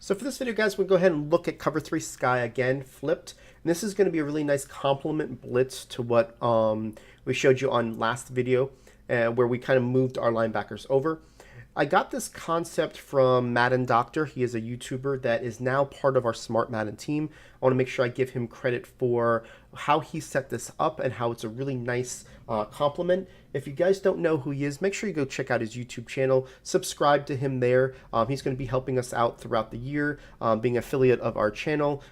So for this video, guys, we'll go ahead and look at cover 3 sky again, flipped. And this is going to be a really nice complement blitz to what we showed you on last video, where we kind of moved our linebackers over. I got this concept from Madden Doctor. He is a YouTuber that is now part of our Smart Madden team. I want to make sure I give him credit for how he set this up and how it's a really nice complement. If you guys don't know who he is, make sure you go check out his YouTube channel. Subscribe to him there. He's going to be helping us out throughout the year, being an affiliate of our channel,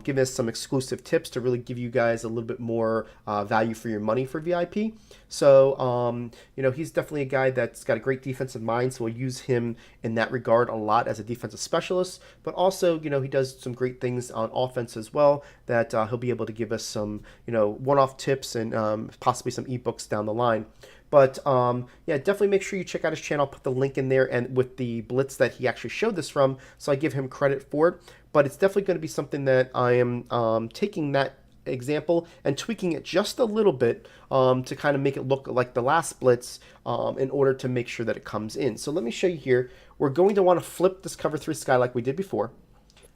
giving us some exclusive tips to really give you guys a little bit more value for your money for VIP. So, you know, he's definitely a guy that's got a great defensive mind, so we'll use him in that regard a lot as a defensive specialist. But also, you know, he does some great things on offense as well that he'll be able to give us some, you know, one-off tips and possibly some ebooks down the line. But yeah, definitely make sure you check out his channel. I'll put the link in there and with the blitz that he actually showed this from, so I give him credit for it. But it's definitely going to be something that I am taking that example and tweaking it just a little bit to kind of make it look like the last blitz in order to make sure that it comes in. So let me show you here. We're going to want to flip this cover 3 sky like we did before.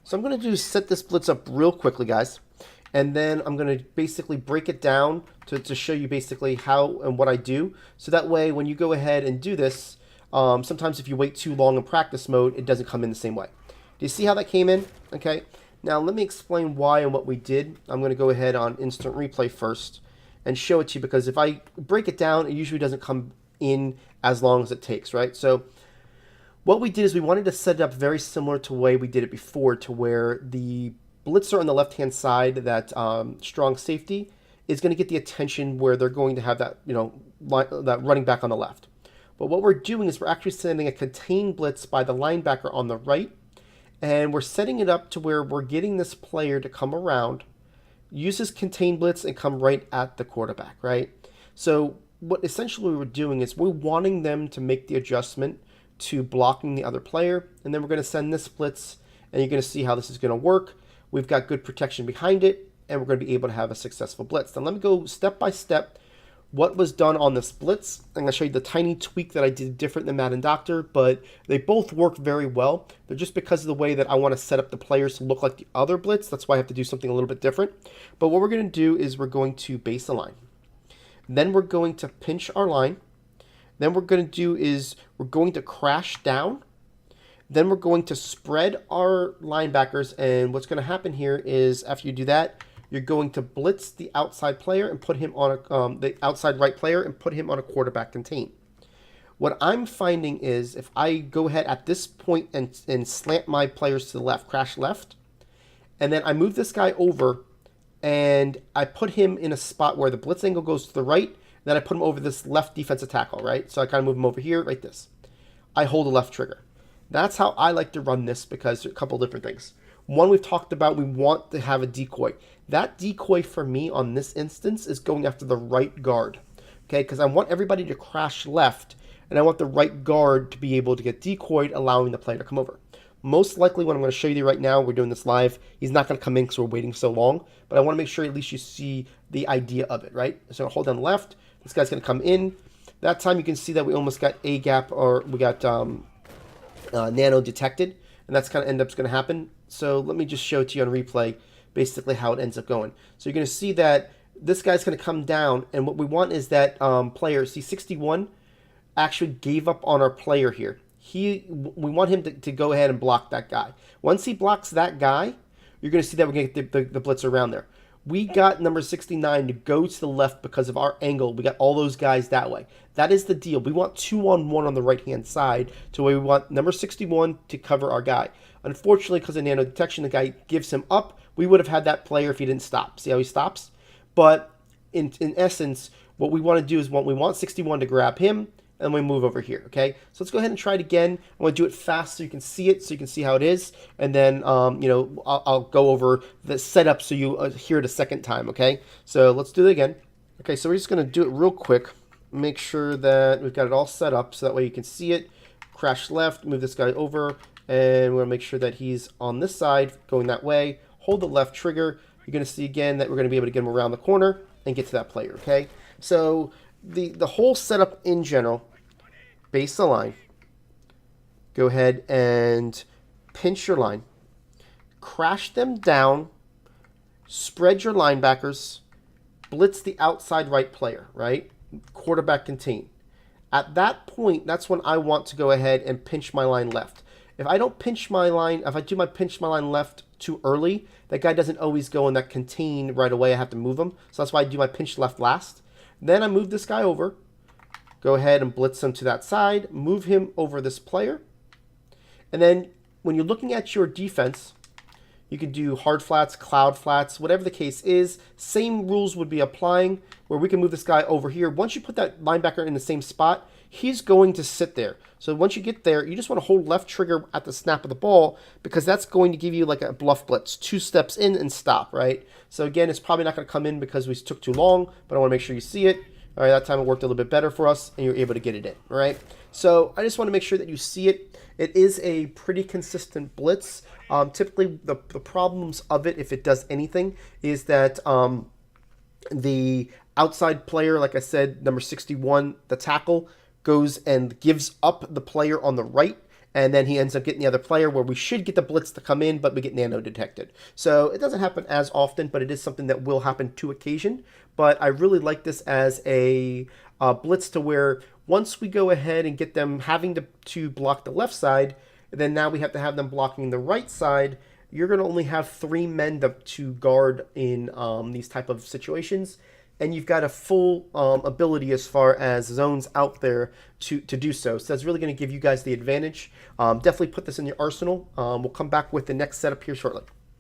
So I'm going to set this blitz up real quickly, guys. And then I'm going to basically break it down to show you basically how and what I do. So that way, when you go ahead and do this, sometimes if you wait too long in practice mode, it doesn't come in the same way. Do you see how that came in? Okay. Now let me explain why and what we did. I'm going to go ahead on instant replay first and show it to you, because if I break it down, it usually doesn't come in as long as it takes, right? So what we did is we wanted to set it up very similar to the way we did it before, to where the blitzer on the left-hand side, that strong safety, is going to get the attention where they're going to have that, you know, that running back on the left. But what we're doing is we're actually sending a contained blitz by the linebacker on the right, and we're setting it up to where we're getting this player to come around, use his contained blitz, and come right at the quarterback, right? So what essentially we're doing is we're wanting them to make the adjustment to blocking the other player, and then we're going to send this blitz, and you're going to see how this is going to work. We've got good protection behind it, and we're going to be able to have a successful blitz. Now let me go step by step what was done on this blitz. I'm going to show you the tiny tweak that I did different than Madden Doctor, but they both work very well. They're just because of the way that I want to set up the players to look like the other blitz. That's why I have to do something a little bit different. But what we're going to do is we're going to base the line. Then we're going to pinch our line. Then what we're going to do is we're going to crash down. Then we're going to spread our linebackers, and what's going to happen here is after you do that, you're going to blitz the outside player and put him on the outside right player and put him on a quarterback contain. What I'm finding is if I go ahead at this point and slant my players to the left, crash left, and then I move this guy over and I put him in a spot where the blitz angle goes to the right, then I put him over this left defensive tackle, right? So I kind of move him over here, like this. I hold the left trigger. That's how I like to run this, because there's a couple different things. One, we've talked about, we want to have a decoy. That decoy for me on this instance is going after the right guard, okay? Because I want everybody to crash left, and I want the right guard to be able to get decoyed, allowing the player to come over. Most likely, what I'm going to show you right now, we're doing this live, he's not going to come in because we're waiting so long, but I want to make sure at least you see the idea of it, right? So hold down left, this guy's going to come in. That time you can see that we almost got a gap, or we got nano detected, and that's kind of ends up going to happen. So let me just show it to you on replay basically how it ends up going. So you're going to see that this guy's going to come down, and what we want is that player, see 61 actually gave up on our player here. We want him to go ahead and block that guy. Once he blocks that guy, you're going to see that we're going to get the blitz around there. We got number 69 to go to the left because of our angle. We got all those guys that way. That is the deal. We want 2-on-1 on the right-hand side to where we want number 61 to cover our guy. Unfortunately, because of nano detection, the guy gives him up. We would have had that player if he didn't stop. See how he stops? But in essence, what we want to do is we want 61 to grab him, and we move over here, okay? So let's go ahead and try it again. I want to do it fast so you can see it, so you can see how it is. And then, you know, I'll go over the setup so you hear it a second time, okay? So let's do it again. Okay, so we're just going to do it real quick. Make sure that we've got it all set up so that way you can see it. Crash left, move this guy over, and we're going to make sure that he's on this side, going that way. Hold the left trigger. You're going to see again that we're going to be able to get him around the corner and get to that player, okay? So the whole setup in general, base the line, go ahead and pinch your line, crash them down, spread your linebackers, blitz the outside right player, right? Quarterback contain. At that point, that's when I want to go ahead and pinch my line left. If I don't pinch my line, if I do my pinch my line left too early, that guy doesn't always go in that contain right away. I have to move him. So that's why I do my pinch left last. Then I move this guy over. Go ahead and blitz him to that side. Move him over this player. And then when you're looking at your defense, you can do hard flats, cloud flats, whatever the case is. Same rules would be applying where we can move this guy over here. Once you put that linebacker in the same spot, he's going to sit there. So once you get there, you just want to hold left trigger at the snap of the ball because that's going to give you like a bluff blitz. 2 steps in and stop, right? So again, it's probably not going to come in because we took too long, but I want to make sure you see it. All right, that time it worked a little bit better for us, and you're able to get it in, all right? So I just want to make sure that you see it. It is a pretty consistent blitz. Typically, the problems of it, if it does anything, is that the outside player, like I said, number 61, the tackle, goes and gives up the player on the right, and then he ends up getting the other player where we should get the blitz to come in, but we get nano detected. So it doesn't happen as often, but it is something that will happen to occasion. But I really like this as a blitz to where once we go ahead and get them having to block the left side, then now we have to have them blocking the right side. You're going to only have 3 men to guard in these type of situations. And you've got a full ability as far as zones out there to do so. So that's really going to give you guys the advantage. Definitely put this in your arsenal. We'll come back with the next setup here shortly.